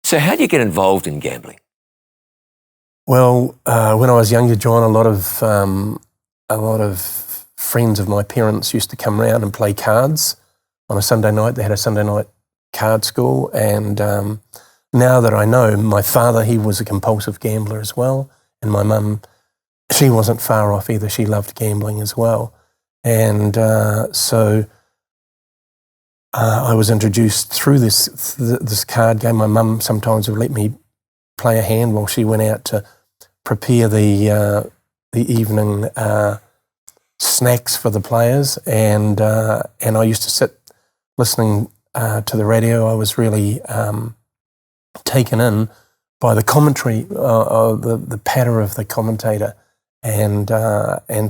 So how do you get involved in gambling? Well, when I was younger, John, a lot of friends of my parents used to come round and play cards on a Sunday night. They had a Sunday night card school, and now that I know, my father, he was a compulsive gambler as well, and my mum, she wasn't far off either. She loved gambling as well, and so I was introduced through this card game. My mum sometimes would let me play a hand while she went out to prepare the evening snacks for the players, and I used to sit listening to the radio. I was really taken in by the commentary, the patter of the commentator, and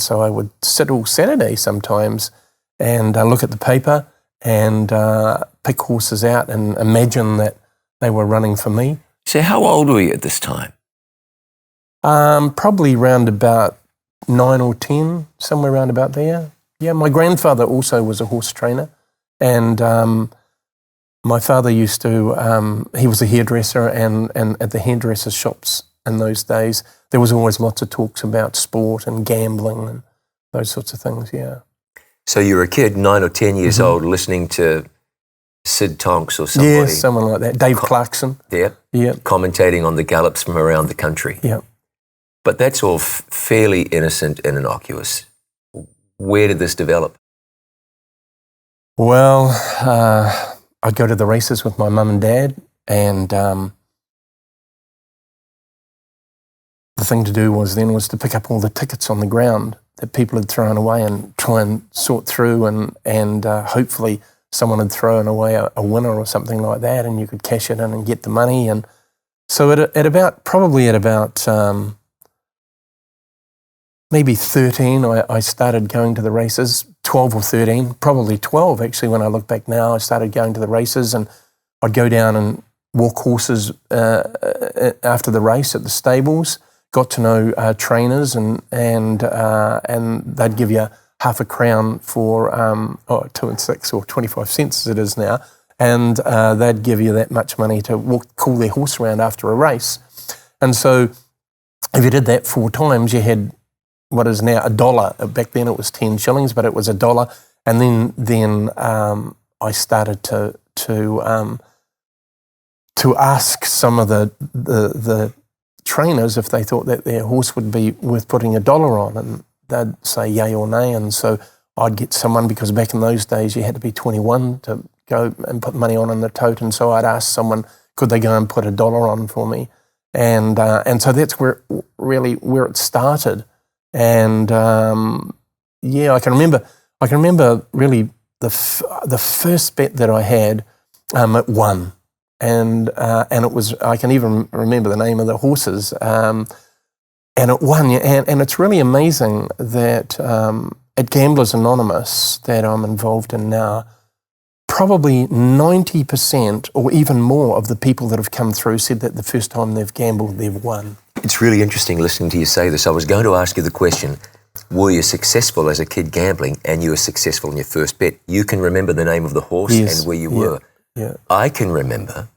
so I would sit all Saturday sometimes and look at the paper and pick horses out and imagine that they were running for me. So how old were you at this time? Probably round about 9 or 10, somewhere around about there. Yeah, my grandfather also was a horse trainer, and my father used to, he was a hairdresser, and at the hairdresser shops in those days, there was always lots of talks about sport and gambling and those sorts of things, yeah. So you were a kid, 9 or 10 years old, listening to Sid Tonks or somebody. Yes, someone like that. Dave Clarkson. Yeah. Yeah. Commentating on the gallops from around the country. Yeah. But that's all fairly innocent and innocuous. Where did this develop? Well, I'd go to the races with my mum and dad, and the thing to do was to pick up all the tickets on the ground that people had thrown away and try and sort through, and hopefully someone had thrown away a winner or something like that, and you could cash it in and get the money. And so at about maybe 13, I started going to the races. 12 or 13, probably 12 actually. When I look back now, I started going to the races, and I'd go down and walk horses after the race at the stables. Got to know trainers, and they'd give you half a crown for 2 and 6 or 25 cents as it is now, and they'd give you that much money to call their horse around after a race. And so if you did that 4 times, you had what is now $1. Back then it was 10 shillings, but it was $1. And then I started to ask some of the trainers if they thought that their horse would be worth putting $1 on, and they'd say yay or nay. And so I'd get someone, because back in those days you had to be 21 to go and put money on in the tote, and so I'd ask someone, could they go and put $1 on for me? And so that's where it started. And yeah, I can remember really the first bet that I had, it won. And it was, I can even remember the name of the horses, and it won. And it's really amazing that at Gamblers Anonymous that I'm involved in now, probably 90% or even more of the people that have come through said that the first time they've gambled, they've won. It's really interesting listening to you say this. I was going to ask you the question, were you successful as a kid gambling, and you were successful in your first bet? You can remember the name of the horse and where you were. Yeah. I can remember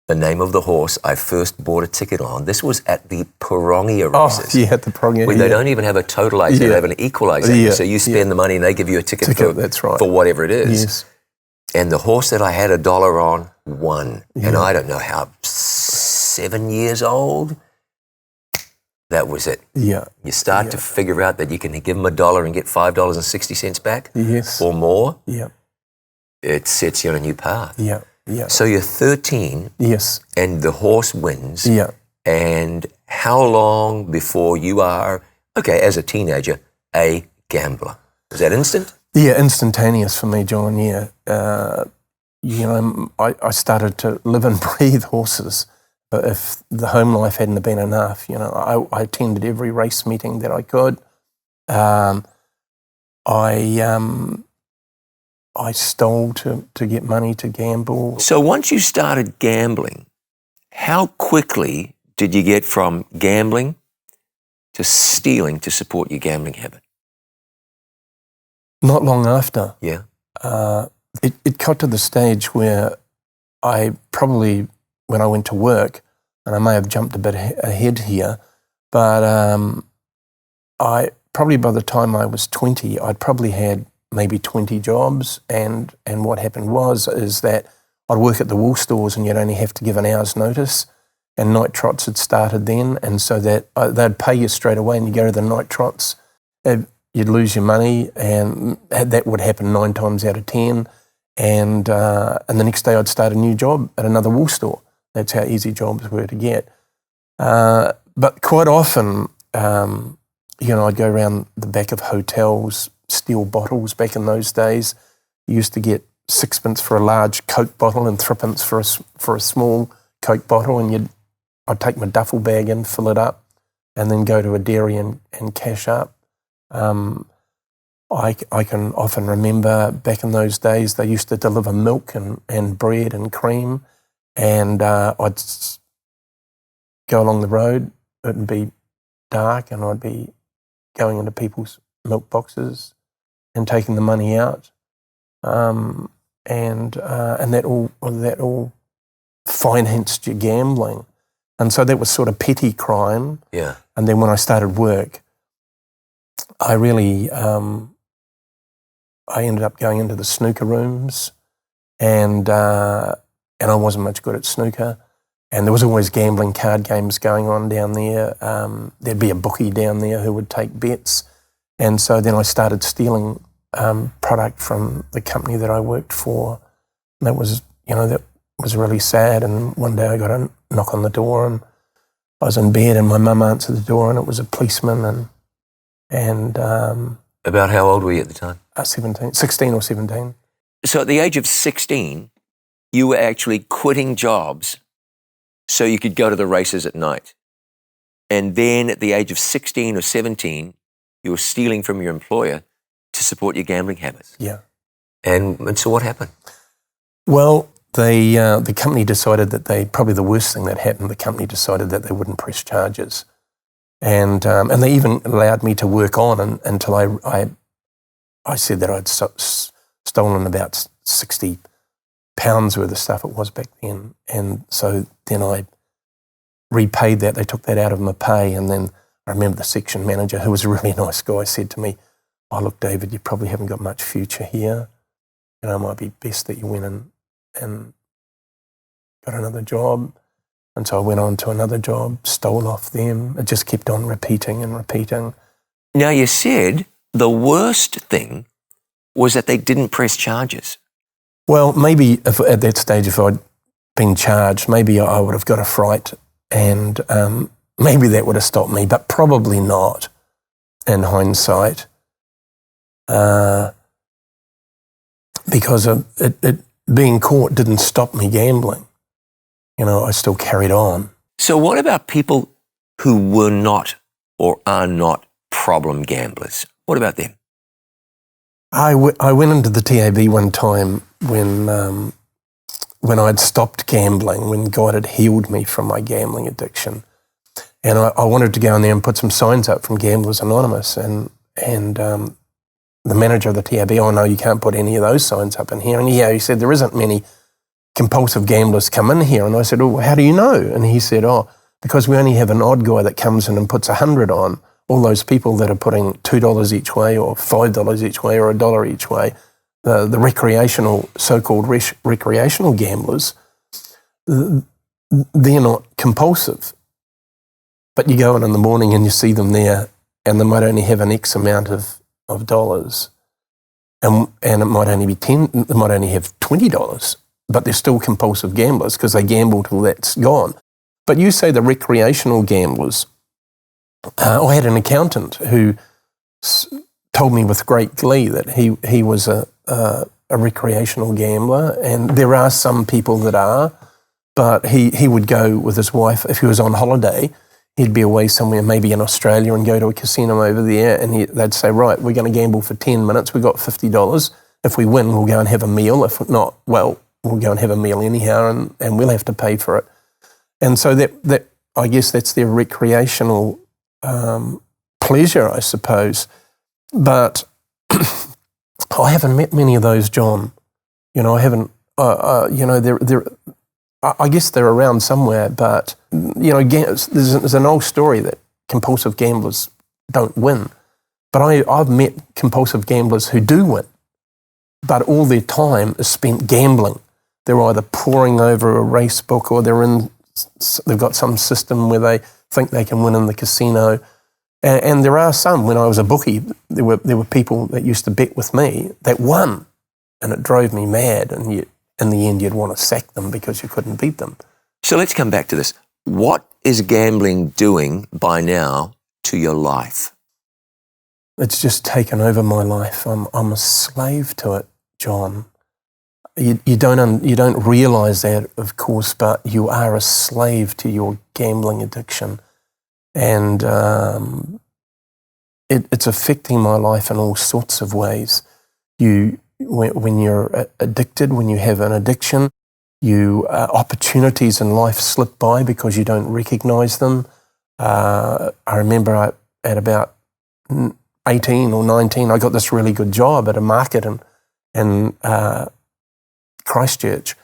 the name of the horse I first bought a ticket on. This was at the Porongia races. Oh, yeah, at the Porongia. Where they don't even have a totalizer, they have an equalizer. Yeah. So you spend the money and they give you a ticket that's right. for whatever it is. Yes. And the horse that I had $1 on won. Yeah. And I don't know how, 7 years old, that was it. Yeah. You start to figure out that you can give them $1 and get $5.60 back. Yes. Or more. Yeah. It sets you on a new path. Yeah. Yeah. So you're 13. Yes. And the horse wins. Yeah. And how long before you are, okay, as a teenager, a gambler? Was that instant? Yeah, instantaneous for me, John, yeah. I started to live and breathe horses. But if the home life hadn't been enough, I attended every race meeting that I could. I stole to get money to gamble. So once you started gambling, how quickly did you get from gambling to stealing to support your gambling habit? Not long after. Yeah. It got to the stage where I probably when I went to work, and I may have jumped a bit ahead here, but I probably by the time I was 20, I'd probably had maybe 20 jobs, and what happened is that I'd work at the wool stores and you'd only have to give an hour's notice, and night trots had started then, and so that they'd pay you straight away and you go to the night trots, you'd lose your money, and that would happen 9 times out of 10, and the next day I'd start a new job at another wool store. That's how easy jobs were to get. But quite often, I'd go around the back of hotels, steal bottles back in those days. You used to get 6pence for a large Coke bottle and 3pence for a small Coke bottle, and I'd take my duffel bag in, fill it up, and then go to a dairy and cash up. I can often remember back in those days they used to deliver milk and bread and cream, and I'd go along the road. It would be dark, and I'd be going into people's milk boxes and taking the money out, and that all financed your gambling, and so that was sort of petty crime. Yeah. And then when I started work, I really I ended up going into the snooker rooms, and I wasn't much good at snooker. And there was always gambling card games going on down there. There'd be a bookie down there who would take bets. And so then I started stealing product from the company that I worked for. And that was really sad. And one day I got a knock on the door, and I was in bed, and my mum answered the door, and it was a policeman. And About how old were you at the time? 16 or 17. So at the age of 16, you were actually quitting jobs so you could go to the races at night. And then at the age of 16 or 17, you were stealing from your employer to support your gambling habits. Yeah. And so what happened? Well, the company decided that probably the worst thing that happened, the company decided that they wouldn't press charges. And they even allowed me to work on until I said that I'd stolen about 60 pounds worth of stuff. It was back then. And so then I repaid that. They took that out of my pay. And then I remember the section manager, who was a really nice guy, said to me, "Oh, look, David, you probably haven't got much future here. It might be best that you went and got another job." And so I went on to another job, stole off them. It just kept on repeating and repeating. Now, you said the worst thing was that they didn't press charges. Well, maybe at that stage, if I'd been charged, maybe I would have got a fright, and maybe that would have stopped me, but probably not in hindsight, because being caught didn't stop me gambling. I still carried on. So what about people who were not or are not problem gamblers? What about them? I went into the TAB one time when I'd stopped gambling, when God had healed me from my gambling addiction. And I wanted to go in there and put some signs up from Gamblers Anonymous. And the manager of the TAB, "Oh, no, you can't put any of those signs up in here." And he said, "There isn't many compulsive gamblers come in here." And I said, "Oh, how do you know?" And he said, "Oh, because we only have an odd guy that comes in and puts 100 on. All those people that are putting $2 each way or $5 each way or $1 each way, the recreational, so-called recreational gamblers, they're not compulsive. But you go in the morning and you see them there, and they might only have an X amount of dollars, and it might only be they might only have $20, but they're still compulsive gamblers because they gamble till that's gone." But you say the recreational gamblers. I had an accountant who told me with great glee that he was a recreational gambler, and there are some people that are, but he would go with his wife. If he was on holiday, he'd be away somewhere, maybe in Australia, and go to a casino over there, and they'd say, "Right, we're going to gamble for 10 minutes. We've got $50. If we win, we'll go and have a meal. If not, well, we'll go and have a meal anyhow, and we'll have to pay for it." And so that I guess that's their recreational pleasure, I suppose. But I haven't met many of those, John. I haven't. I I guess they're around somewhere, but, there's an old story that compulsive gamblers don't win. But I've met compulsive gamblers who do win, but all their time is spent gambling. They're either poring over a race book, or they've got some system where they think they can win in the casino. And there are some, when I was a bookie, there were people that used to bet with me that won, and it drove me mad. And in the end, you'd want to sack them because you couldn't beat them. So let's come back to this. What is gambling doing by now to your life? It's just taken over my life. I'm a slave to it, John. You don't realise that, of course, but you are a slave to your gambling addiction, and it's affecting my life in all sorts of ways. When you're addicted, when you have an addiction, opportunities in life slip by because you don't recognise them. I remember at about 18 or 19, I got this really good job at a market in Christchurch,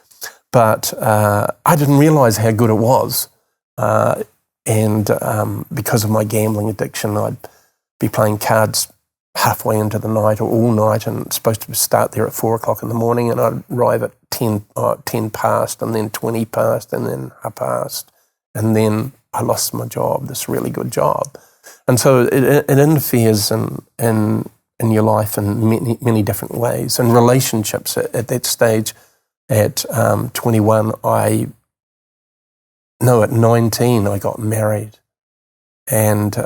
but I didn't realise how good it was. And because of my gambling addiction, I'd be playing cards halfway into the night or all night, and it's supposed to start there at 4 o'clock in the morning, and I'd arrive at 10 past, and then 20 past, and then half past, and then I lost my job, this really good job. And so it interferes in your life in many, many different ways. And relationships at that stage, at 21, at 19, I got married, and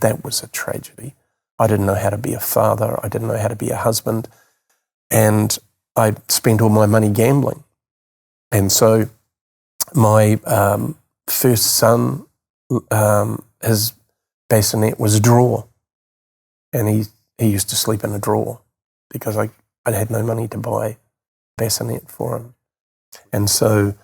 that was a tragedy. I didn't know how to be a father. I didn't know how to be a husband, and I spent all my money gambling. And so my first son, his bassinet was a drawer, and he used to sleep in a drawer because I had no money to buy bassinet for him. And so,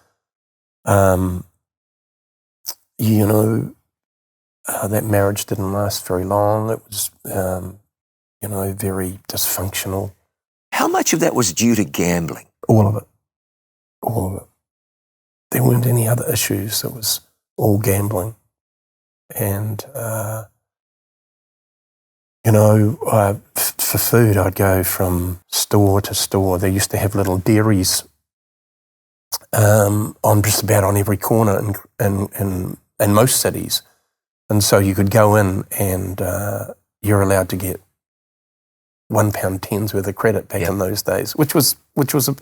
that marriage didn't last very long. It was, very dysfunctional. How much of that was due to gambling? All of it. There weren't any other issues. It was all gambling. And, for food, I'd go from store to store. They used to have little dairies on just about on every corner in most cities. And so you could go in and you're allowed to get £1.10s worth of credit back in those days, which was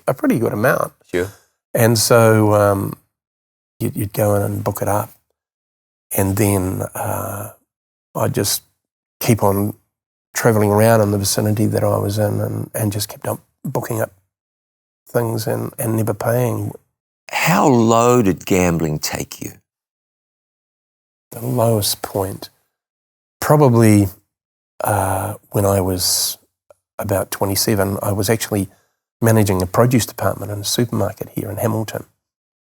a pretty good amount. Sure. And so you'd go in and book it up. And then I'd just keep on travelling around in the vicinity that I was in and just kept up booking up things and never paying. How low did gambling take you? The lowest point, probably when I was about 27, I was actually managing a produce department in a supermarket here in Hamilton.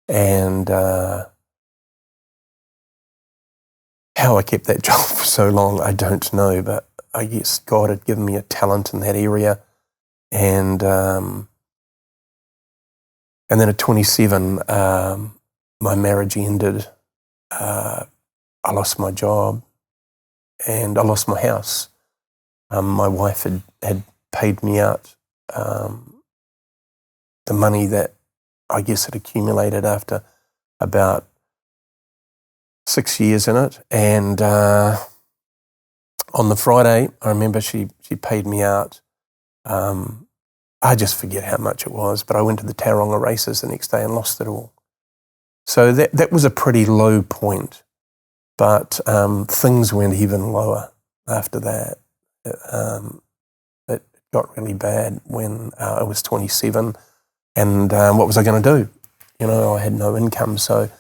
And how I kept that job for so long, I don't know, but I guess God had given me a talent in that area. And then at 27, my marriage ended. I lost my job and I lost my house. My wife had paid me out the money that I guess had accumulated after about 6 years in it. And on the Friday, I remember she paid me out. I just forget how much it was, but I went to the Tauranga races the next day and lost it all. So that was a pretty low point, but things went even lower after that. It got really bad when I was 27, and what was I going to do? I had no income, so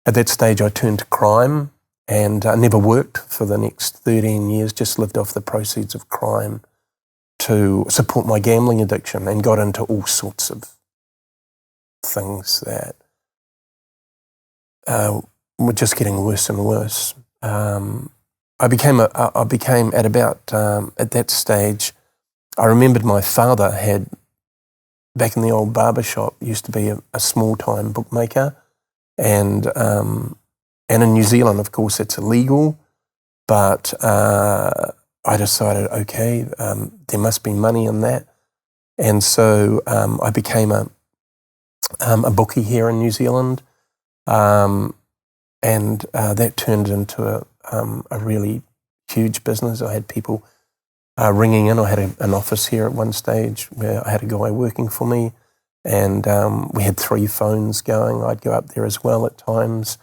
at that stage I turned to crime, and I never worked for the next 13 years, just lived off the proceeds of crime to support my gambling addiction, and got into all sorts of things that were just getting worse and worse. I became at about at that stage, I remembered my father had back in the old barber shop, used to be a small-time bookmaker. And in New Zealand, of course, it's illegal. But I decided, okay, there must be money in that. And so I became a bookie here in New Zealand. And that turned into a really huge business. I had people ringing in. I had an office here at one stage where I had a guy working for me, and we had 3 phones going. I'd go up there as well at times,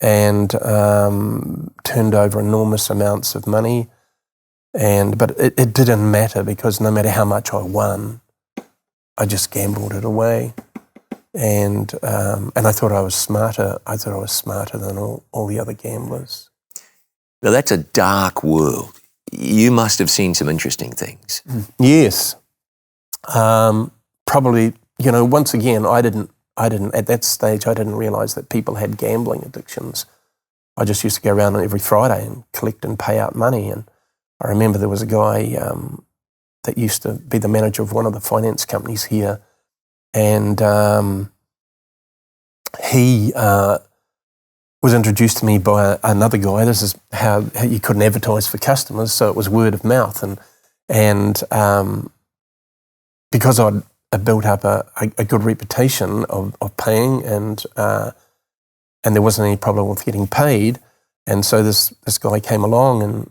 and turned over enormous amounts of money. But it didn't matter, because no matter how much I won, I just gambled it away. And I thought I was smarter. I thought I was smarter than all the other gamblers. Now, that's a dark world. You must have seen some interesting things. Yes. Probably, once again, I didn't, at that stage, I didn't realise that people had gambling addictions. I just used to go around every Friday and collect and pay out money. And I remember there was a guy that used to be the manager of one of the finance companies here, and he was introduced to me by another guy. This is how you couldn't advertise for customers, so it was word of mouth. And because I'd built up a good reputation of paying, and there wasn't any problem with getting paid, and so this guy came along and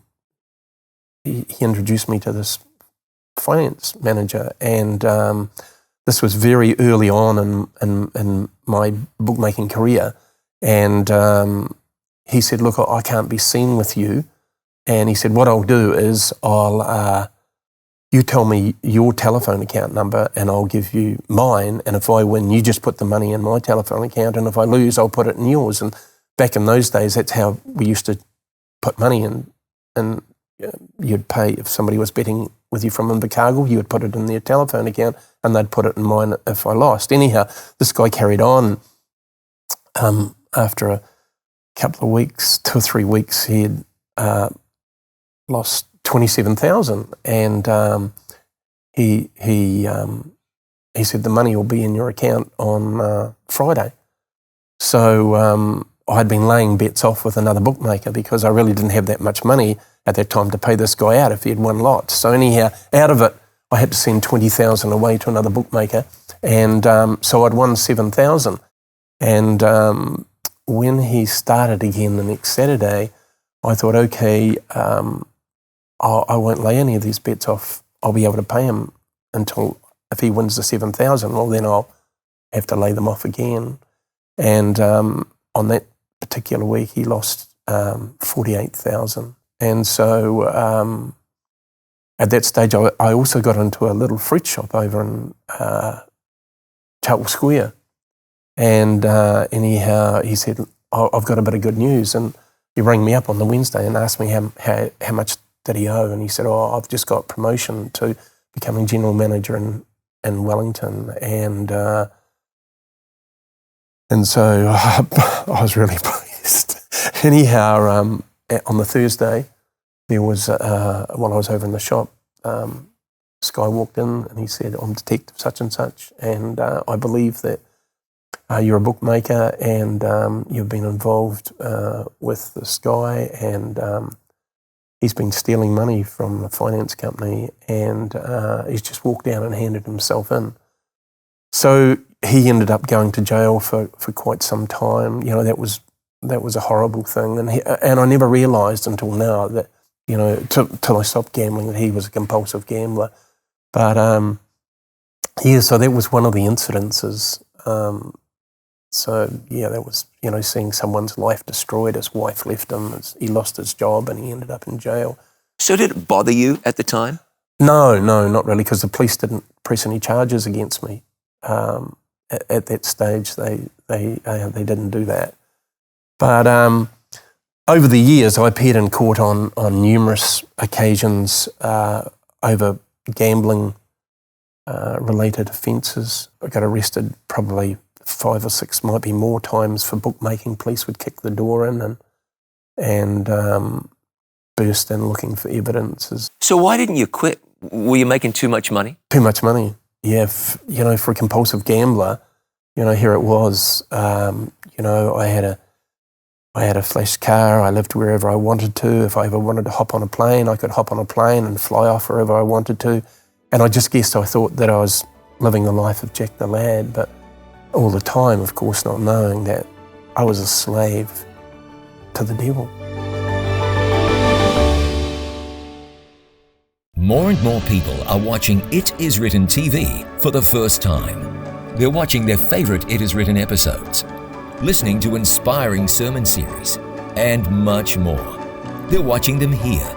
he introduced me to this finance manager, and this was very early on in my bookmaking career. And he said, look, I can't be seen with you. And he said, what I'll do is you tell me your telephone account number and I'll give you mine. And if I win, you just put the money in my telephone account. And if I lose, I'll put it in yours. And back in those days, that's how we used to put money in. And you'd pay, if somebody was betting with you from Invercargill, you would put it in their telephone account and they'd put it in mine if I lost. Anyhow, this guy carried on. After a couple of weeks, 2 or 3 weeks, he had lost 27,000, and he said the money will be in your account on Friday. So I had been laying bets off with another bookmaker because I really didn't have that much money at that time to pay this guy out if he had won lots. So anyhow, out of it, I had to send 20,000 away to another bookmaker, and so I'd won 7,000. And when he started again the next Saturday, I thought, okay, I won't lay any of these bets off. I'll be able to pay him until, if he wins the 7,000, well, then I'll have to lay them off again. And on that particular week, he lost 48,000. And so at that stage, I also got into a little fruit shop over in Chartwell Square. And anyhow, he said, I've got a bit of good news. And he rang me up on the Wednesday and asked me how much did he owe. And he said, I've just got promotion to becoming general manager in Wellington. And so I was really pleased. Anyhow, on the Thursday, there was, while I was over in the shop, this guy walked in and he said, I'm Detective such and such, and I believe that you're a bookmaker and you've been involved with this guy, and he's been stealing money from the finance company, and he's just walked down and handed himself in. So he ended up going to jail for quite some time. That was a horrible thing, and I never realised until now that, till I stopped gambling, that he was a compulsive gambler. But so that was one of the incidences. So yeah, that was, seeing someone's life destroyed. His wife left him. He lost his job and he ended up in jail. So did it bother you at the time? No, not really, because the police didn't press any charges against me. At that stage, they didn't do that. But over the years, I appeared in court on numerous occasions over gambling related offences. I got arrested probably 5 or 6, might be more times, for bookmaking. Police would kick the door in and burst in looking for evidences. So why didn't you quit? Were you making too much money? Too much money. for a compulsive gambler, here it was. I had a flash car. I lived wherever I wanted to. If I ever wanted to hop on a plane, I could hop on a plane and fly off wherever I wanted to. And I just guessed I thought that I was living the life of Jack the Lad, but all the time, of course, not knowing that I was a slave to the devil. More and more people are watching It Is Written TV for the first time. They're watching their favorite It Is Written episodes, listening to inspiring sermon series, and much more. They're watching them here,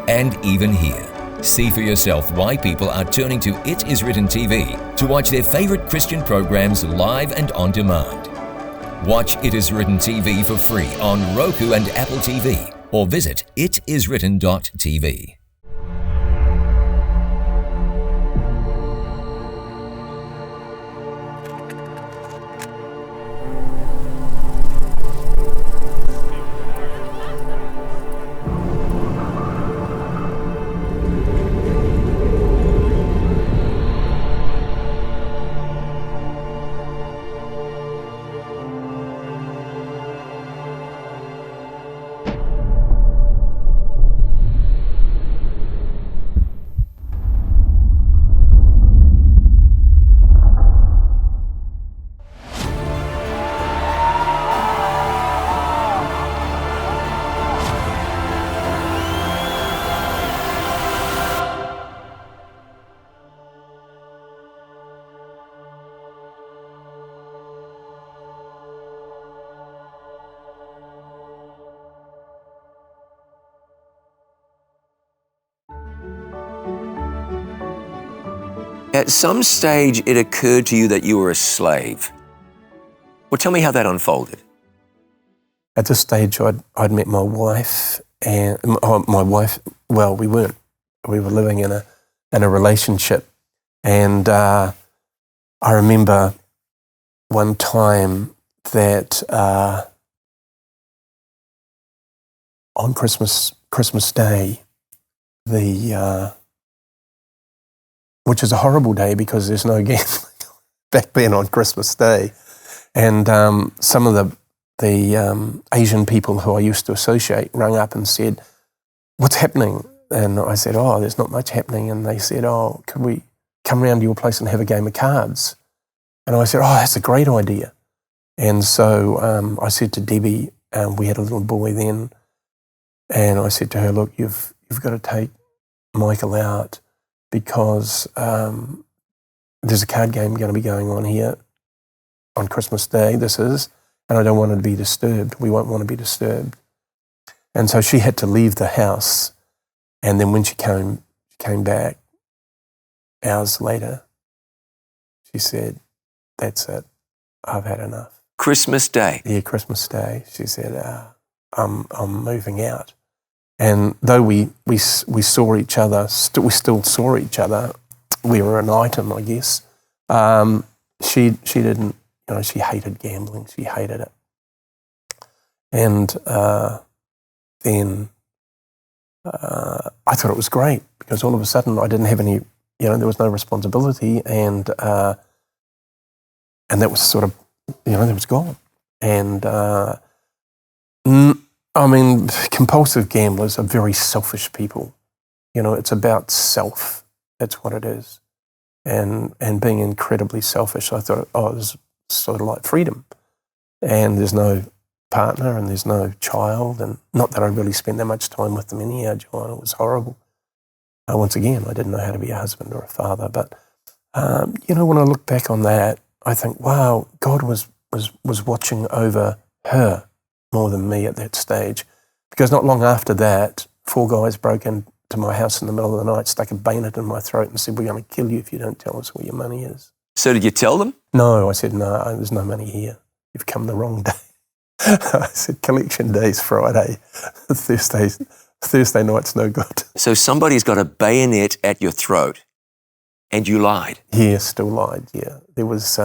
and even here. See for yourself why people are turning to It Is Written TV to watch their favorite Christian programs live and on demand. Watch It Is Written TV for free on Roku and Apple TV, or visit itiswritten.tv. At some stage, it occurred to you that you were a slave. Well, tell me how that unfolded. At this stage, I'd met my wife, and my wife. Well, we weren't. We were living in a relationship, and I remember one time that on Christmas Day, which is a horrible day because there's no gambling back then on Christmas Day. And some of the Asian people who I used to associate rang up and said, "What's happening?" And I said, "Oh, there's not much happening." And they said, "Oh, could we come round to your place and have a game of cards?" And I said, "Oh, that's a great idea." And so I said to Debbie, we had a little boy then, and I said to her, "Look, you've got to take Michael out, because there's a card game going to be going on here on Christmas Day, and I don't want it to be disturbed. We won't want to be disturbed." And so she had to leave the house, and then when she came back hours later, she said, "That's it, I've had enough." Christmas Day? Yeah, Christmas Day. She said, I'm moving out. And though we saw each other, we still saw each other. We were an item, I guess. She didn't. She hated gambling. She hated it. And then I thought it was great, because all of a sudden I didn't have any. There was no responsibility, and that was sort of, that was gone. And compulsive gamblers are very selfish people. It's about self. That's what it is. And being incredibly selfish, I thought, it was sort of like freedom. And there's no partner and there's no child. And not that I really spent that much time with them anyhow, John. It was horrible. Once again, I didn't know how to be a husband or a father. But, when I look back on that, I think, wow, God was watching over her more than me at that stage. Because not long after that, 4 guys broke into my house in the middle of the night, stuck a bayonet in my throat and said, "We're going to kill you if you don't tell us where your money is." So did you tell them? No, I said, "No, there's no money here. You've come the wrong day." I said, "Collection day's Friday. Thursday night's no good." So somebody's got a bayonet at your throat and you lied? Yeah, still lied, yeah. There was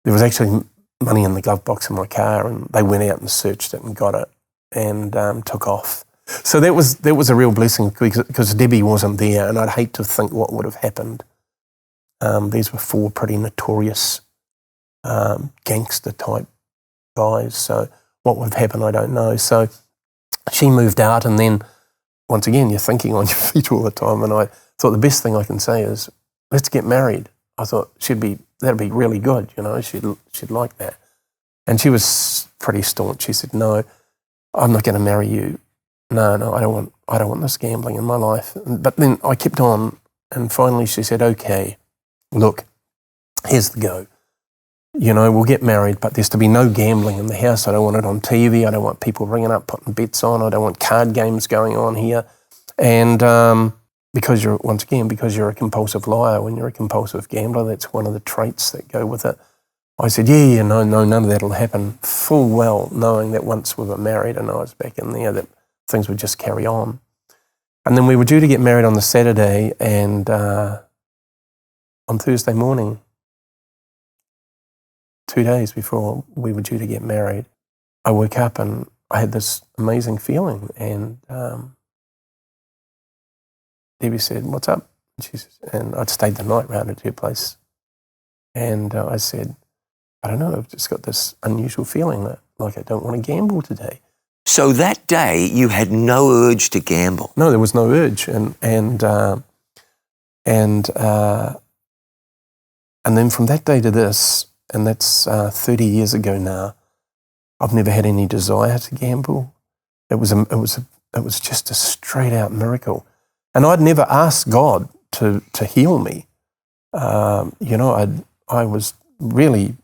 actually money in the glove box in my car, and they went out and searched it and got it and took off. So that was a real blessing because Debbie wasn't there, and I'd hate to think what would have happened. These were 4 pretty notorious gangster type guys. So what would have happened, I don't know. So she moved out, and then once again, you're thinking on your feet all the time. And I thought the best thing I can say is, let's get married. I thought that'd be really good, you know. She'd like that. And she was pretty staunch. She said, "No, I'm not going to marry you. No, I don't want this gambling in my life." But then I kept on, and finally she said, "Okay, look, here's the go. You know, we'll get married, but there's to be no gambling in the house. I don't want it on TV. I don't want people ringing up, putting bets on. I don't want card games going on here." And because you're a compulsive liar, when you're a compulsive gambler, that's one of the traits that go with it. I said, no, none of that will happen, full well knowing that once we were married and I was back in there, that things would just carry on. And then we were due to get married on the Saturday, and on Thursday morning, 2 days before we were due to get married, I woke up and I had this amazing feeling, and Debbie said, "What's up?" And I'd stayed the night round at her place. And I said, "I don't know, I've just got this unusual feeling that like I don't want to gamble today." So that day you had no urge to gamble? No, there was no urge. And then from that day to this, and that's 30 years ago now, I've never had any desire to gamble. It was just a straight out miracle. And I'd never asked God to heal me. I was really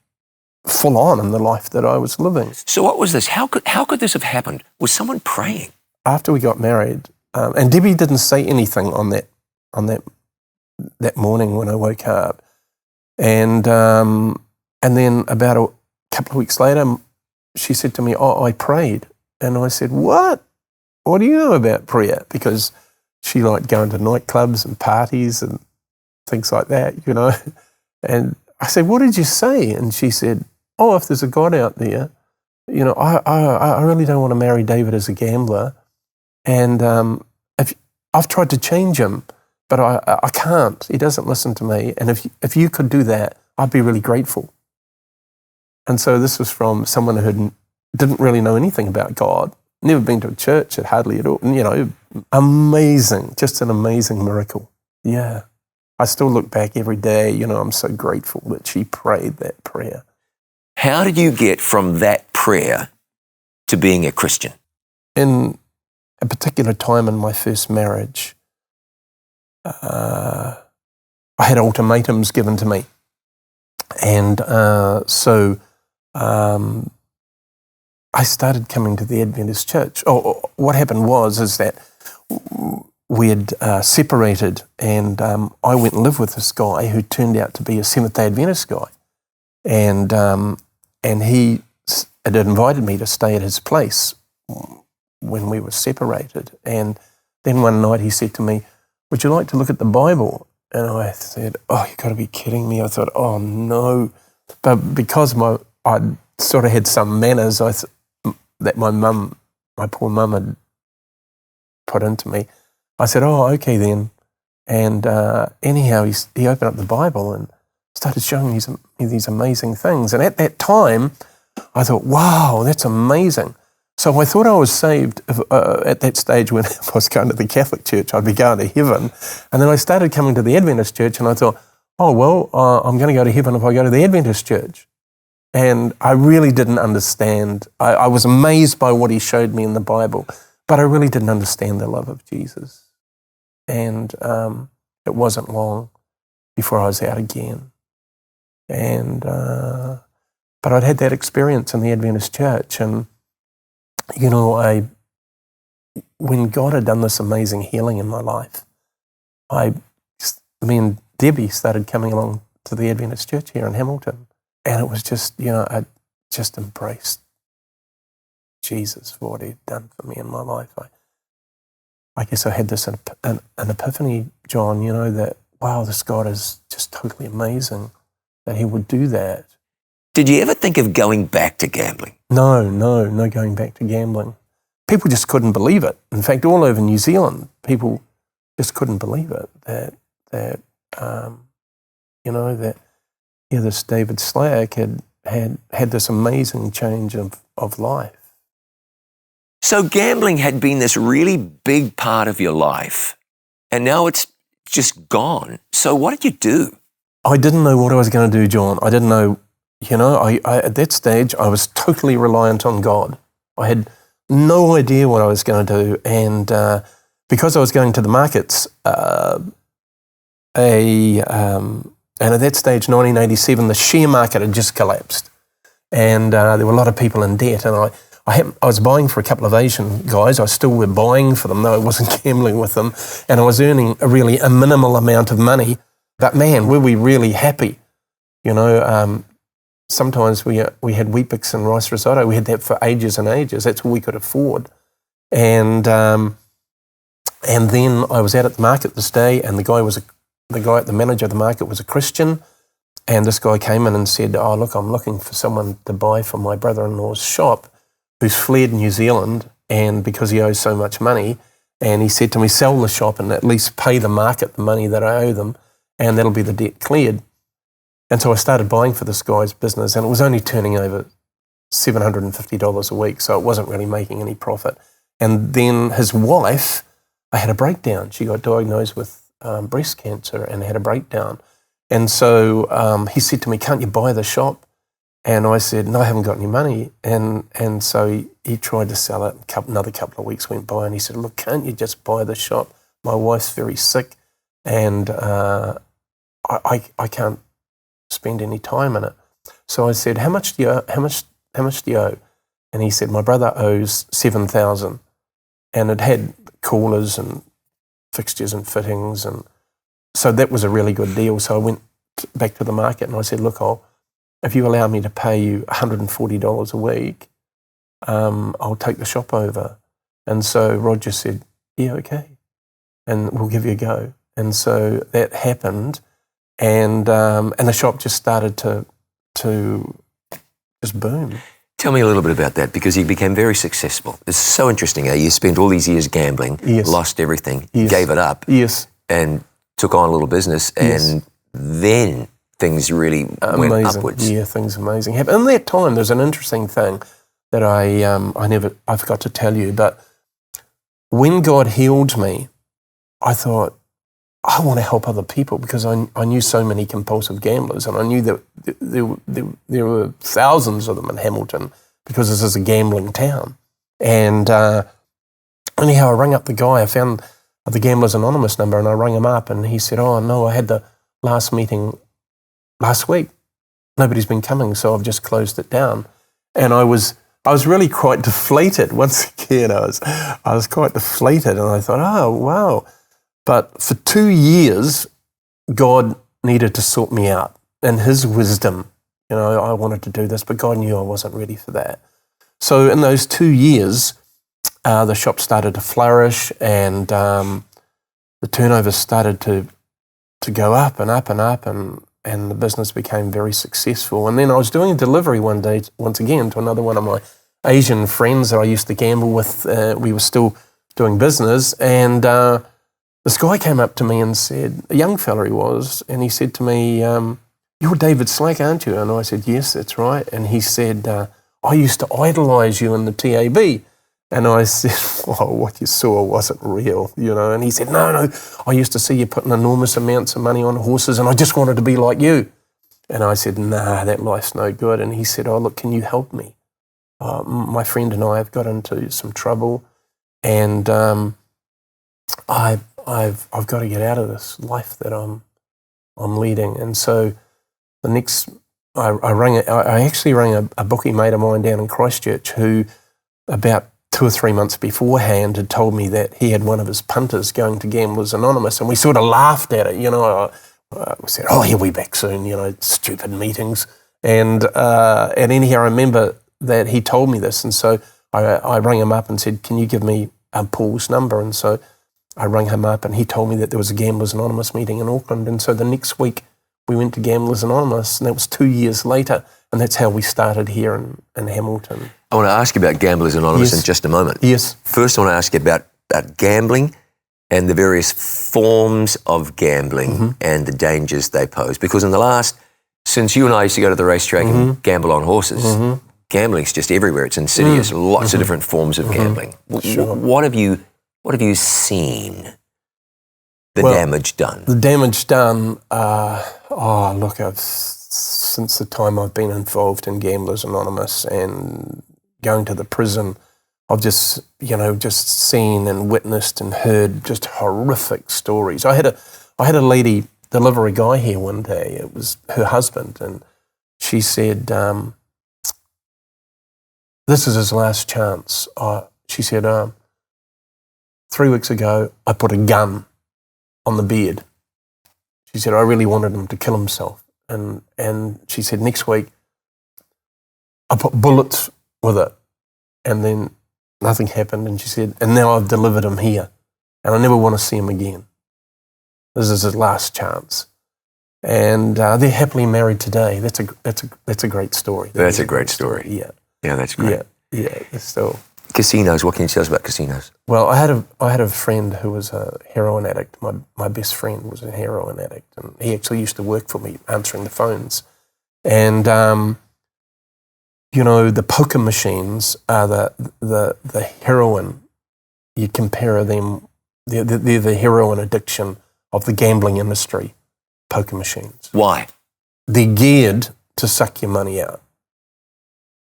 full on in the life that I was living. So what was this? How could this have happened? Was someone praying? After we got married, and Debbie didn't say anything on that morning when I woke up, and then about a couple of weeks later, she said to me, "Oh, I prayed," and I said, "What? What do you know about prayer?" Because she liked going to nightclubs and parties and things like that, you know. And I said, "What did you say?" And she said, "Oh, if there's a God out there, you know, I really don't want to marry David as a gambler. And if I've tried to change him, but I can't. He doesn't listen to me. And if you could do that, I'd be really grateful." And so this was from someone who didn't really know anything about God, never been to a church, hardly at all. You know, amazing, just an amazing miracle. Yeah. I still look back every day, you know, I'm so grateful that she prayed that prayer. How did you get from that prayer to being a Christian? In a particular time in my first marriage, I had ultimatums given to me. And so I started coming to the Adventist church. What happened is that we had separated, and I went and lived with this guy who turned out to be a Seventh-day Adventist guy. And he had invited me to stay at his place when we were separated. And then one night he said to me, "Would you like to look at the Bible?" And I said, "Oh, you've got to be kidding me." I thought, "Oh, no." But because I'd sort of had some manners that my poor mum had put into me, I said, "Oh, okay then." And anyhow, he opened up the Bible and started showing me these amazing things. And at that time, I thought, wow, that's amazing. So I thought I was saved at that stage when I was going to the Catholic Church. I'd be going to heaven. And then I started coming to the Adventist Church, and I thought, oh, well, I'm going to go to heaven if I go to the Adventist Church. And I really didn't understand. I was amazed by what he showed me in the Bible, but I really didn't understand the love of Jesus. And it wasn't long before I was out again. And but I'd had that experience in the Adventist Church, and you know, when God had done this amazing healing in my life, me and Debbie started coming along to the Adventist Church here in Hamilton, and it was just, you know, I just embraced Jesus for what he'd done for me in my life. I guess I had this an epiphany, John, you know, that, wow, this God is just totally amazing that he would do that. Did you ever think of going back to gambling? No going back to gambling. people just couldn't believe it. In fact, all over New Zealand, people just couldn't believe it that this David Slack had this amazing change of life. So gambling had been this really big part of your life, and now it's just gone. So what did you do? I didn't know what I was going to do, John. I didn't know, I at that stage, I was totally reliant on God. I had no idea what I was going to do. And because I was going to the markets, and at that stage, 1987, the share market had just collapsed. And there were a lot of people in debt. And I was buying for a couple of Asian guys. I still were buying for them, though I wasn't gambling with them. And I was earning a minimal amount of money. But man, were we really happy. Sometimes we had Weet-Bix and rice risotto. We had that for ages and ages. That's all we could afford. And then I was out at the market this day, and the manager of the market was a Christian. And this guy came in and said, "Oh, look, I'm looking for someone to buy for my brother-in-law's shop who's fled New Zealand, and because he owes so much money." And he said to me, "Sell the shop and at least pay the market the money that I owe them, and that'll be the debt cleared." And so I started buying for this guy's business, and it was only turning over $750 a week, so it wasn't really making any profit. And then his wife, I had a breakdown. She got diagnosed with breast cancer and had a breakdown. And so he said to me, "Can't you buy the shop?" And I said, "No, I haven't got any money." And so he tried to sell it. Another couple of weeks went by, and he said, "Look, can't you just buy the shop? My wife's very sick, and I can't spend any time in it." So I said, "How much do you owe?" And he said, "My brother owes $7,000, and it had coolers and fixtures and fittings, and so that was a really good deal." So I went back to the market and I said, "Look, if you allow me to pay you $140 a week, I'll take the shop over." And so Roger said, "Yeah, okay, and we'll give you a go." And so that happened. And the shop just started to just boom. Tell me a little bit about that, because you became very successful. It's so interesting. You spent all these years gambling, yes. Lost everything, yes. gave it up, yes, and took on a little business, and then things really went upwards. Yeah, things amazing happened. In that time, there's an interesting thing that I forgot to tell you. But when God healed me, I thought, I want to help other people, because I knew so many compulsive gamblers, and I knew that there were thousands of them in Hamilton, because this is a gambling town. And anyhow, I rang up the guy. I found the Gamblers Anonymous number, and I rang him up, and he said, "Oh, no, I had the last meeting last week. Nobody's been coming, so I've just closed it down." And I was really quite deflated. Once again, I was quite deflated, and I thought, oh, wow. But for 2 years, God needed to sort me out. In his wisdom, I wanted to do this, but God knew I wasn't ready for that. So in those 2 years, the shop started to flourish, and the turnover started to go up and up and up, and the business became very successful. And then I was doing a delivery one day, once again, to another one of my Asian friends that I used to gamble with. We were still doing business, and this guy came up to me and said, a young fella he was, and he said to me, "You're David Slack, aren't you?" And I said, "Yes, that's right." And he said, "I used to idolise you in the TAB." And I said, "Well, what you saw wasn't real, And he said, no, I used to see you putting enormous amounts of money on horses, and I just wanted to be like you." And I said, "Nah, that life's no good." And he said, "Oh, look, can you help me? My friend and I have got into some trouble, and I've got to get out of this life that I'm leading." And so the next, I actually rang a bookie mate of mine down in Christchurch, who about 2 or 3 months beforehand had told me that he had one of his punters going to Gamblers Anonymous, and we sort of laughed at it, We said, "Oh, he'll be back soon," stupid meetings. And anyhow, I remember that he told me this, and so I rang him up and said, "Can you give me Paul's number?" And so I rang him up, and he told me that there was a Gamblers Anonymous meeting in Auckland. And so the next week we went to Gamblers Anonymous, and that was 2 years later. And that's how we started here in Hamilton. I want to ask you about Gamblers Anonymous in just a moment. Yes. First, I want to ask you about gambling and the various forms of gambling and the dangers they pose. Because since you and I used to go to the racetrack and gamble on horses, gambling's just everywhere. It's insidious. Lots of different forms of gambling. Sure. What have you seen? The damage done. The damage done. Since the time I've been involved in Gamblers Anonymous and going to the prison, I've just seen and witnessed and heard just horrific stories. I had a lady deliver a guy here one day. It was her husband, and she said, "This is his last chance." She said, 3 weeks ago, I put a gun on the bed. She said, I really wanted him to kill himself. And she said, next week, I put bullets with it. And then nothing happened. And she said, and now I've delivered him here. And I never want to see him again. This is his last chance. And they're happily married today. That's a great story. That's a great story. Yeah. Yeah, that's great. Yeah. So casinos. What can you tell us about casinos? Well, I had a friend who was a heroin addict. My best friend was a heroin addict, and he actually used to work for me answering the phones. And the poker machines are the heroin. You compare them; they're the heroin addiction of the gambling industry. Poker machines. Why? They're geared to suck your money out.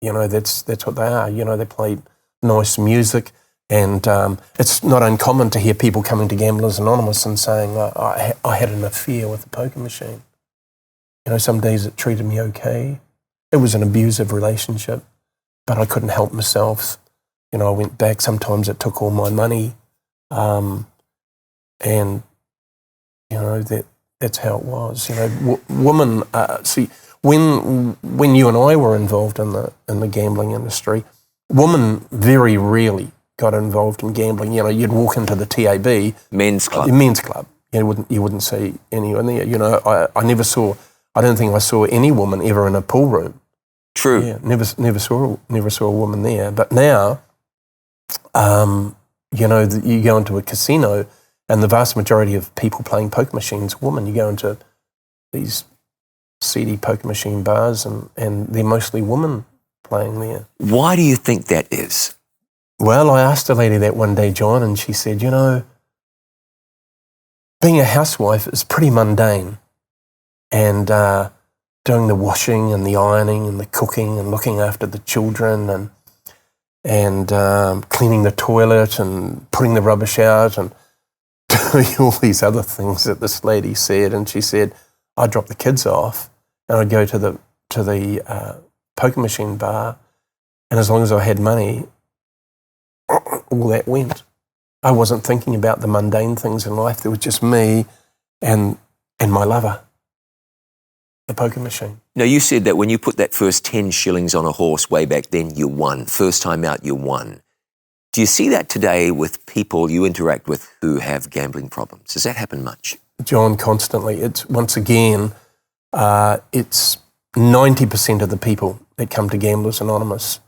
That's what they are. They play nice music, and it's not uncommon to hear people coming to Gamblers Anonymous and saying, I had an affair with the poker machine. Some days it treated me okay. It was an abusive relationship, but I couldn't help myself. I went back. Sometimes it took all my money, and that's how it was. Women. See, when you and I were involved in the gambling industry, women very rarely got involved in gambling. You'd walk into the TAB, men's club. You wouldn't see anyone there. I never saw. I don't think I saw any woman ever in a pool room. True. Yeah, never saw a woman there. But now, you go into a casino, and the vast majority of people playing poker machines, women. You go into these seedy poker machine bars, and they're mostly women playing there. Why do you think that is? Well, I asked a lady that one day, John, and she said, being a housewife is pretty mundane, and doing the washing and the ironing and the cooking and looking after the children and cleaning the toilet and putting the rubbish out and doing all these other things that this lady said. And she said, I'd drop the kids off and I'd go to the poker machine bar, and as long as I had money, all that went. I wasn't thinking about the mundane things in life. There was just me and my lover, the poker machine. Now, you said that when you put that first 10 shillings on a horse way back then, you won. First time out, you won. Do you see that today with people you interact with who have gambling problems? Does that happen much? John, constantly. It's once again, it's 90% of the people that come to Gamblers Anonymous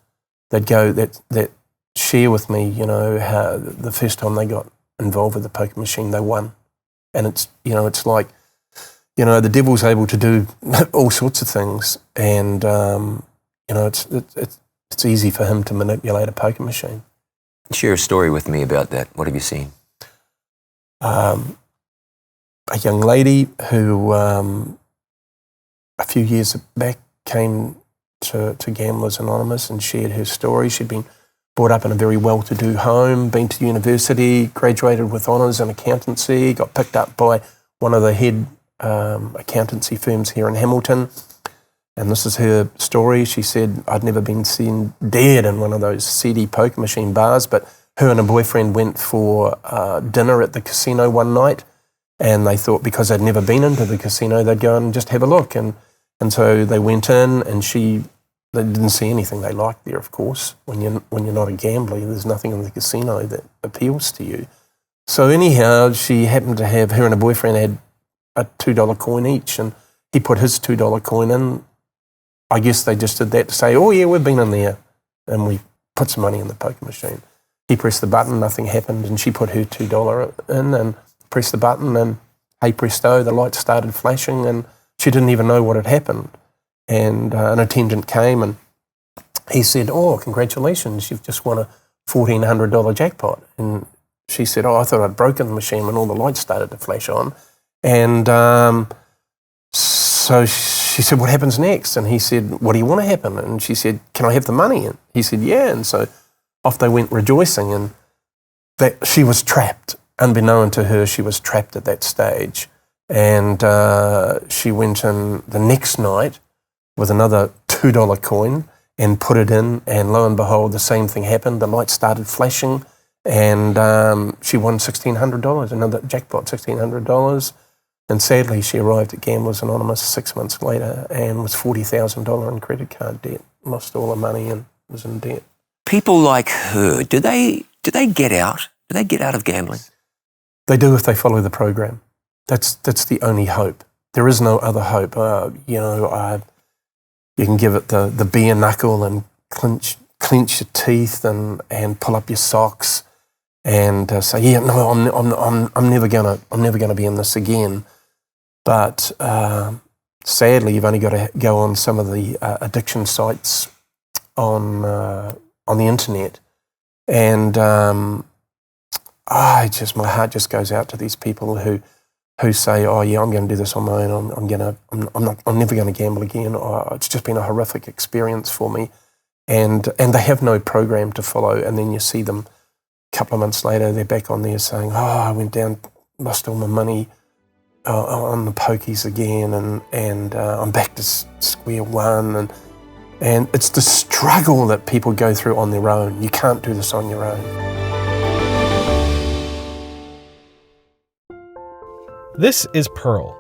that share with me, how the first time they got involved with the poker machine, they won. And it's like, the devil's able to do all sorts of things, and it's easy for him to manipulate a poker machine. Share a story with me about that. What have you seen? A young lady who a few years back came to Gamblers Anonymous and shared her story. She'd been brought up in a very well-to-do home, been to university, graduated with honours in accountancy, got picked up by one of the head accountancy firms here in Hamilton. And this is her story. She said, I'd never been seen dead in one of those seedy poker machine bars, but her and her boyfriend went for dinner at the casino one night, and they thought because they'd never been into the casino, they'd go and just have a look. And so they went in, and they didn't see anything they liked there, of course. When you're not a gambler, there's nothing in the casino that appeals to you. So anyhow, she happened to have, her and her boyfriend had a $2 coin each, and he put his $2 coin in, I guess they just did that to say, oh yeah, we've been in there, and we put some money in the poker machine. He pressed the button, nothing happened, and she put her $2 in and pressed the button, and hey presto, the lights started flashing, and she didn't even know what had happened. And an attendant came, and he said, oh, congratulations, you've just won a $1,400 jackpot. And she said, oh, I thought I'd broken the machine when all the lights started to flash on. And so she said, what happens next? And he said, what do you want to happen? And she said, can I have the money? And he said, yeah. And so off they went rejoicing, and that she was trapped. Unbeknown to her, she was trapped at that stage. And she went in the next night with another $2 coin and put it in, and lo and behold, the same thing happened. The lights started flashing, and she won $1,600, another jackpot, $1,600. And sadly, she arrived at Gamblers Anonymous 6 months later and was $40,000 in credit card debt, lost all her money and was in debt. People like her, do they get out? Do they get out of gambling? They do if they follow the program. That's the only hope. There is no other hope. You can give it the bare knuckle and clench your teeth and pull up your socks and say, yeah, no, I'm never gonna be in this again. But sadly, you've only got to go on some of the addiction sites on the internet, and my heart just goes out to these people who say, oh yeah, I'm going to do this on my own. I'm never going to gamble again. It's just been a horrific experience for me, and they have no program to follow. And then you see them a couple of months later, they're back on there saying, oh, I went down, lost all my money on the pokies again, and I'm back to square one. And it's the struggle that people go through on their own. You can't do this on your own. This is Pearl.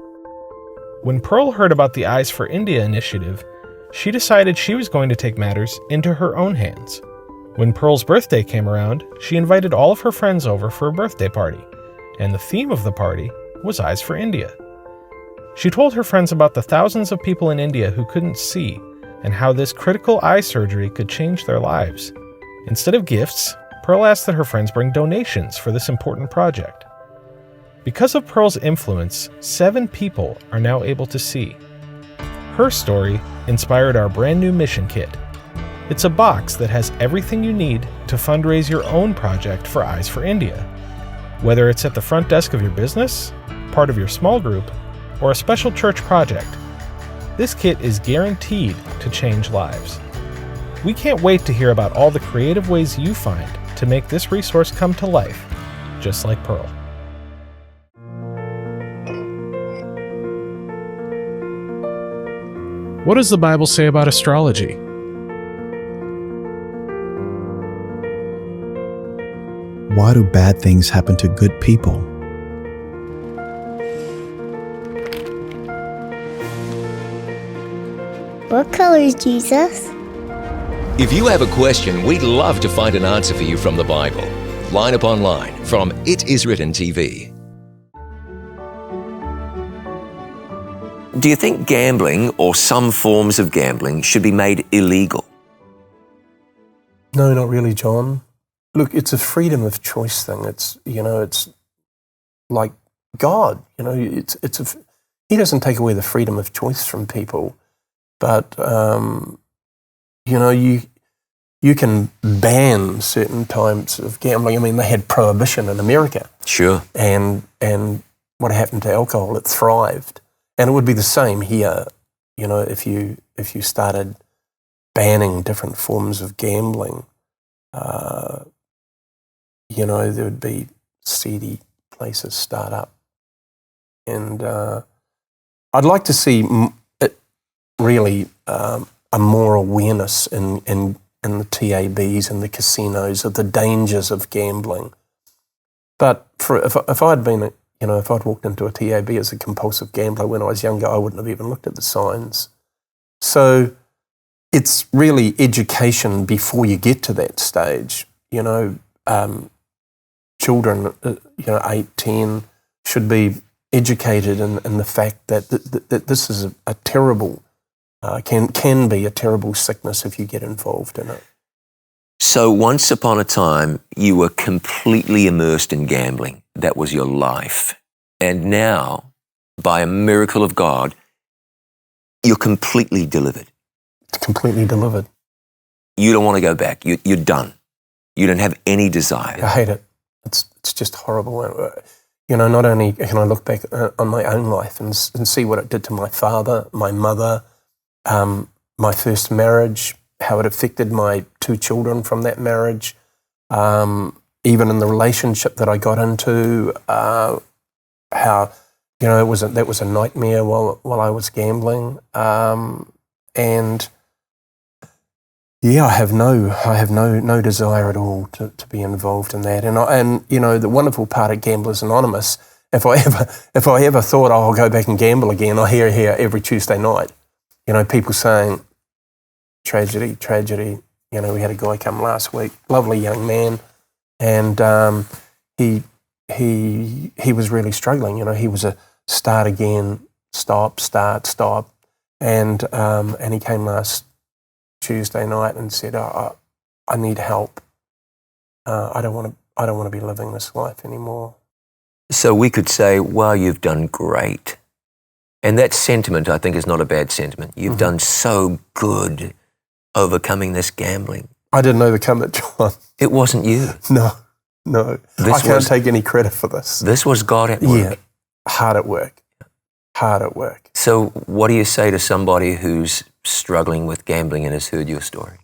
When Pearl heard about the Eyes for India initiative, she decided she was going to take matters into her own hands. When Pearl's birthday came around, she invited all of her friends over for a birthday party, and the theme of the party was Eyes for India. She told her friends about the thousands of people in India who couldn't see and how this critical eye surgery could change their lives. Instead of gifts, Pearl asked that her friends bring donations for this important project. Because of Pearl's influence, 7 people are now able to see. Her story inspired our brand new mission kit. It's a box that has everything you need to fundraise your own project for Eyes for India. Whether it's at the front desk of your business, part of your small group, or a special church project, this kit is guaranteed to change lives. We can't wait to hear about all the creative ways you find to make this resource come to life, just like Pearl. What does the Bible say about astrology? Why do bad things happen to good people? What color is Jesus? If you have a question, we'd love to find an answer for you from the Bible. Line Upon Line from It Is Written TV. Do you think gambling or some forms of gambling should be made illegal? No, not really, John. Look, it's a freedom of choice thing. It's like God. He doesn't take away the freedom of choice from people, but you can ban certain types of gambling. I mean, they had prohibition in America. Sure. And what happened to alcohol? It thrived. And it would be the same here, if you started banning different forms of gambling, there would be seedy places start up. And I'd like to see a more awareness in the TABs and the casinos of the dangers of gambling. But if I'd been if I'd walked into a TAB as a compulsive gambler when I was younger, I wouldn't have even looked at the signs. So it's really education before you get to that stage. Children, 8, 10, should be educated in the fact that this is a terrible can be a terrible sickness if you get involved in it. So once upon a time, you were completely immersed in gambling. That was your life. And now, by a miracle of God, you're completely delivered. Completely delivered. You don't want to go back. You're done. You don't have any desire. I hate it. It's just horrible. Not only can I look back on my own life and see what it did to my father, my mother, my first marriage, how it affected my 2 children from that marriage, even in the relationship that I got into, how that was a nightmare while I was gambling, and yeah, I have no desire at all to be involved in that. And the wonderful part of Gamblers Anonymous, if I ever thought, I'll go back and gamble again, I hear here every Tuesday night, people saying, tragedy. We had a guy come last week, lovely young man, and he was really struggling. He was a start again, stop, start, stop, and he came last Tuesday night and said, I need help. I don't want to be living this life anymore. So we could say, well, you've done great. And that sentiment, I think, is not a bad sentiment. You've done so good overcoming this gambling. I didn't overcome it, John. It wasn't you. No. I can't take any credit for this. This was God at work. Yeah, hard at work. So what do you say to somebody who's struggling with gambling and has heard your story?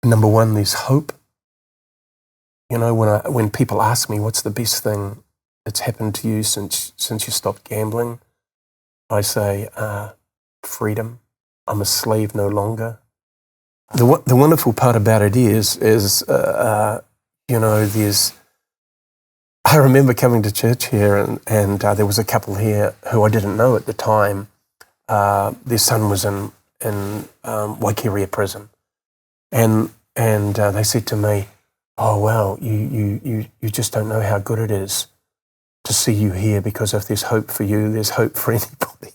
Number one, there's hope. When people ask me what's the best thing that's happened to you since you stopped gambling, I say freedom. I'm a slave no longer. The wonderful part about it is there's. I remember coming to church here, and there was a couple here who I didn't know at the time. Their son was in Waikeria prison, and they said to me, "Oh wow, you just don't know how good it is to see you here, because if there's hope for you, there's hope for anybody."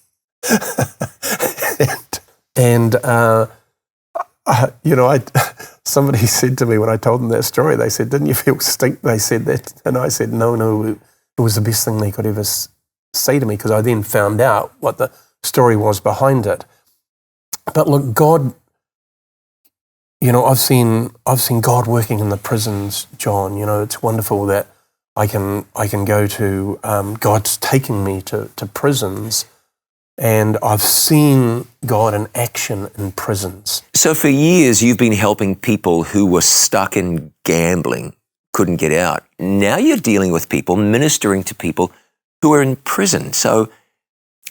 Somebody said to me when I told them that story, they said, "Didn't you feel stink?" They said that, and I said, "No, it was the best thing they could ever say to me," because I then found out what the story was behind it. But look, God, I've seen God working in the prisons, John. It's wonderful that I can go to. God's taking me to prisons. And I've seen God in action in prisons. So for years, you've been helping people who were stuck in gambling, couldn't get out. Now you're dealing with people, ministering to people who are in prison. So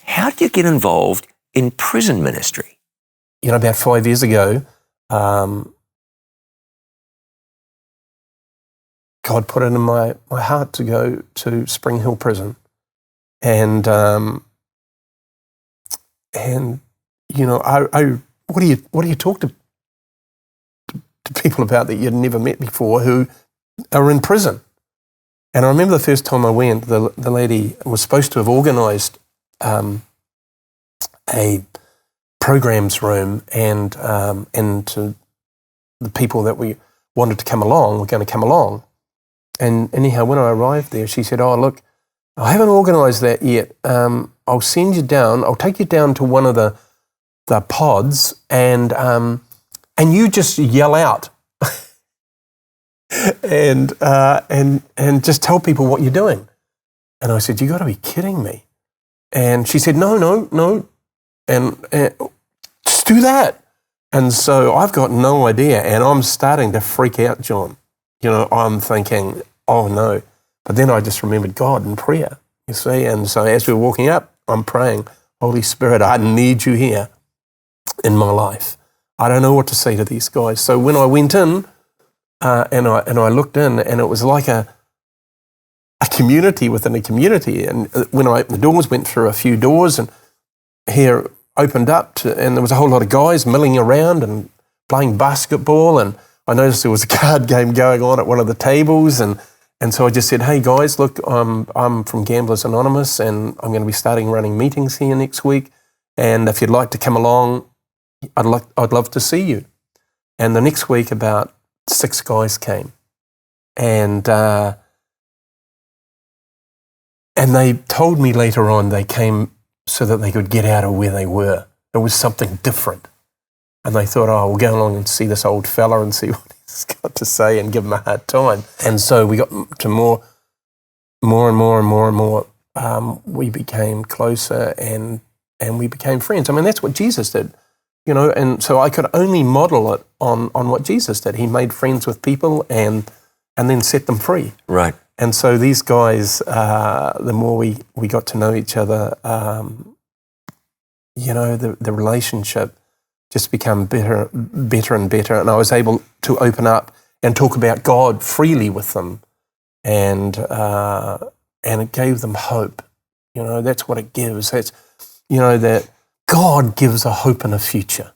how did you get involved in prison ministry? About 5 years ago, God put it in my heart to go to Spring Hill Prison. And what do you talk to people about that you'd never met before who are in prison? And I remember the first time I went, the lady was supposed to have organised a programs room, and to the people that we wanted to come along were going to come along. And anyhow, when I arrived there, she said, "Oh, look, I haven't organised that yet. I'll send you down. I'll take you down to one of the pods, and you just yell out and just tell people what you're doing." And I said, "You got to be kidding me!" And she said, "No, and just do that." And so I've got no idea, and I'm starting to freak out, John. I'm thinking, "Oh no!" But then I just remembered God in prayer. You see, and so as we were walking up, I'm praying, "Holy Spirit, I need you here in my life. I don't know what to say to these guys." So when I went in, and I looked in, and it was like a community within a community. And when I opened the doors, went through a few doors, and here opened up, and there was a whole lot of guys milling around and playing basketball. And I noticed there was a card game going on at one of the tables, and so I just said, "Hey guys, look, I'm from Gamblers Anonymous, and I'm going to be starting running meetings here next week. and if you'd like to come along, I'd love to see you. And the next week, about 6 guys came, and they told me later on they came so that they could get out of where they were. It was something different. And they thought, oh, we'll go along and see this old fella and see what he's got to say and give him a hard time. And so we got to more. We became closer and we became friends. I mean, that's what Jesus did, you know, and so I could only model it on what Jesus did. He made friends with people and then set them free. Right. And so these guys, the more we got to know each other, you know, the relationship just became better and better. And I was able to open up and talk about God freely with them. And it gave them hope. You know, that's what it gives. That's, you know, that God gives a hope and a future.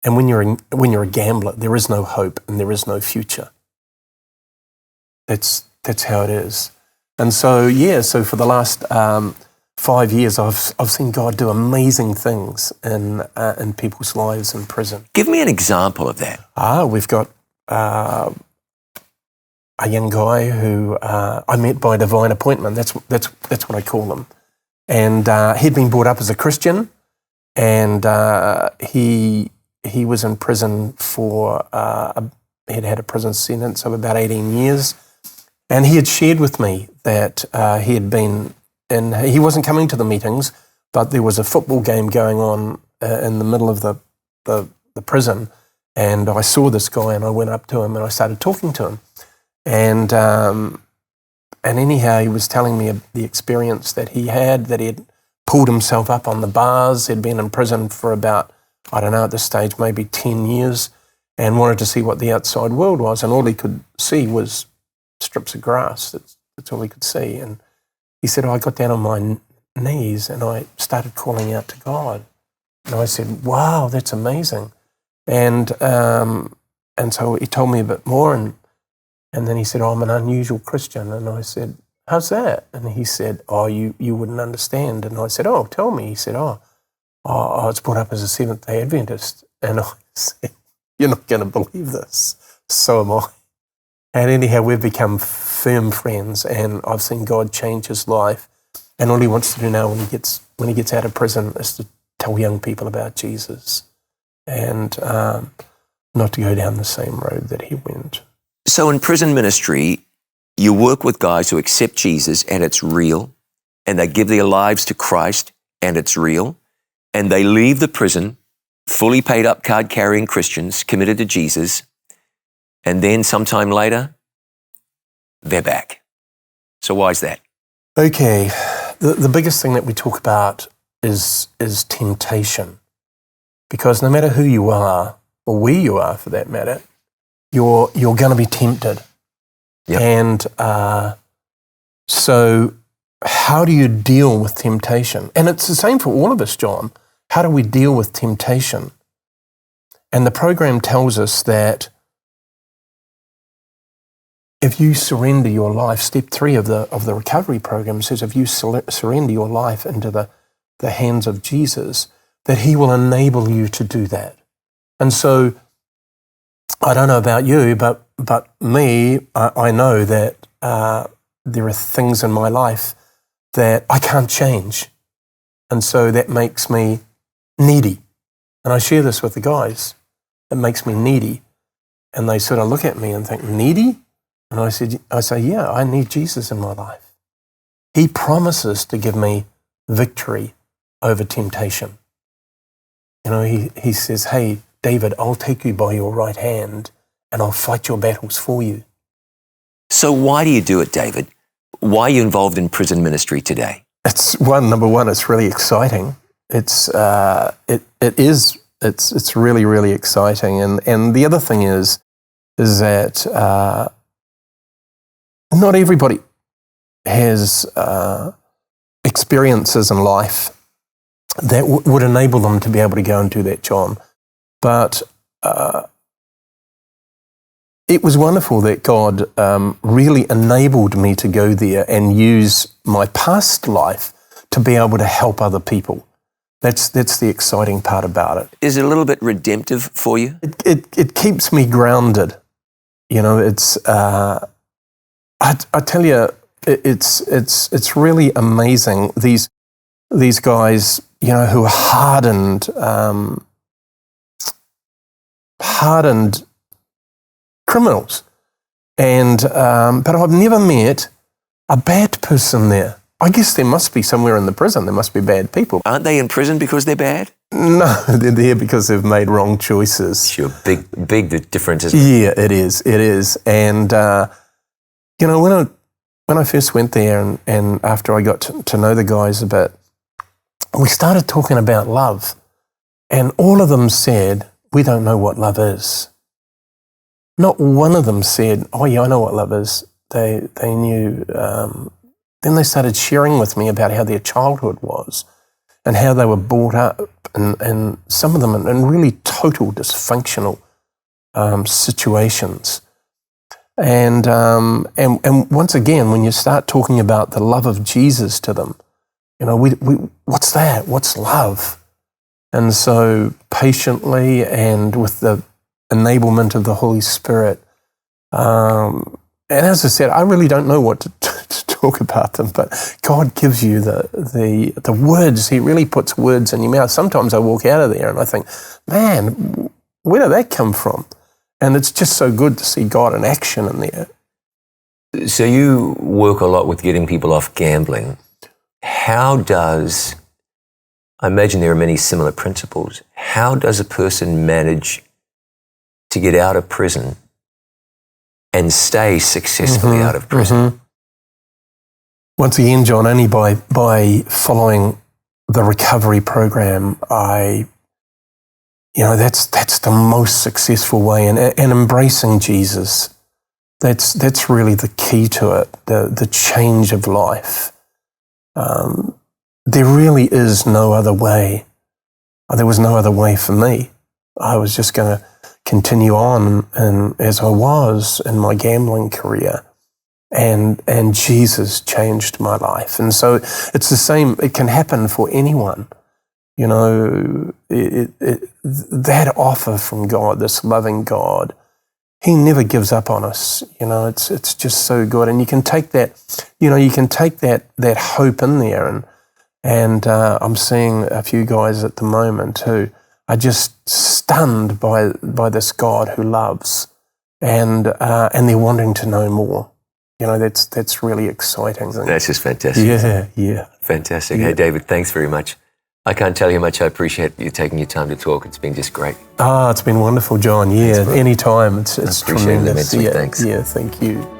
And when you're a gambler, there is no hope and there is no future. That's how it is. And so, so for the last 5 years, I've seen God do amazing things in people's lives in prison. Give me an example of that. We've got a young guy who I met by divine appointment. That's what I call him. And he'd been brought up as a Christian, and he was in prison for he'd had a prison sentence of about 18 years. And he had shared with me that he had been, and he wasn't coming to the meetings, but there was a football game going on in the middle of the prison, and I saw this guy, and I went up to him and I started talking to him, and anyhow he was telling me the experience that he had pulled himself up on the bars. He'd been in prison for about, I don't know at this stage, maybe 10 years, and wanted to see what the outside world was, and all he could see was strips of grass. That's all he could see. And he said, I got down on my knees and I started calling out to God. And I said, wow, that's amazing. And so he told me a bit more, and then he said, I'm an unusual Christian. And I said, how's that? And he said, you wouldn't understand. And I said, tell me. He said, I was brought up as a Seventh-day Adventist. And I said, you're not going to believe this. So am I. And anyhow, we've become firm friends, and I've seen God change his life. And all he wants to do now when he gets out of prison is to tell young people about Jesus, and not to go down the same road that he went. So in prison ministry, you work with guys who accept Jesus and it's real, and they give their lives to Christ and it's real, and they leave the prison fully paid up card-carrying Christians committed to Jesus. And then sometime later, they're back. So why is that? Okay, the biggest thing that we talk about is temptation. Because no matter who you are, or where you are for that matter, you're going to be tempted. Yep. And so how do you deal with temptation? And it's the same for all of us, John. How do we deal with temptation? And the program tells us that if you surrender your life, step 3 of the recovery program says if you surrender your life into the hands of Jesus, that he will enable you to do that. And so I don't know about you, but me, I know that there are things in my life that I can't change. And so that makes me needy. And I share this with the guys. It makes me needy. And they sort of look at me and think, needy? And I say, yeah, I need Jesus in my life. He promises to give me victory over temptation. You know, he says, hey, David, I'll take you by your right hand and I'll fight your battles for you. So why do you do it, David? Why are you involved in prison ministry today? It's number one, it's really exciting. It's really, really exciting. And the other thing is that not everybody has experiences in life that would enable them to be able to go and do that, John. But it was wonderful that God really enabled me to go there and use my past life to be able to help other people. That's the exciting part about it. Is it a little bit redemptive for you? It keeps me grounded. You know, it's I tell you, it's really amazing. These guys, you know, who are hardened criminals, and but I've never met a bad person there. I guess there must be somewhere in the prison. There must be bad people. Aren't they in prison because they're bad? No, they're there because they've made wrong choices. Sure, big the difference, isn't it? Yeah, it is. And, you know, when I first went there and after I got to know the guys a bit, we started talking about love. And all of them said, we don't know what love is. Not one of them said, oh yeah, I know what love is. They knew. Then they started sharing with me about how their childhood was and how they were brought up, and some of them in really total dysfunctional situations. And once again, when you start talking about the love of Jesus to them, you know, we what's that? What's love? And so patiently and with the enablement of the Holy Spirit, and as I said, I really don't know what to talk about them, but God gives you the words. He really puts words in your mouth. Sometimes I walk out of there and I think, man, where did that come from? And it's just so good to see God in action in there. So you work a lot with getting people off gambling. I imagine there are many similar principles. How does a person manage to get out of prison and stay successfully out of prison? Mm-hmm. Once again, John, only by following the recovery program, that's the most successful way, and embracing Jesus. That's really the key to it, the change of life. There really is no other way. There was no other way for me. I was just going to continue on and as I was in my gambling career. And Jesus changed my life. And so it's the same, it can happen for anyone. You know, that offer from God, this loving God, He never gives up on us. You know, it's just so good. And you can take that, that hope in there. And I'm seeing a few guys at the moment who are just stunned by this God who loves, and they're wanting to know more. You know, that's really exciting. That's just fantastic. Yeah. Fantastic. Hey, David, thanks very much. I can't tell you how much I appreciate you taking your time to talk. It's been just great. It's been wonderful, John. Yeah, anytime. It's appreciate tremendous. it immensely. Thanks. Yeah, thank you.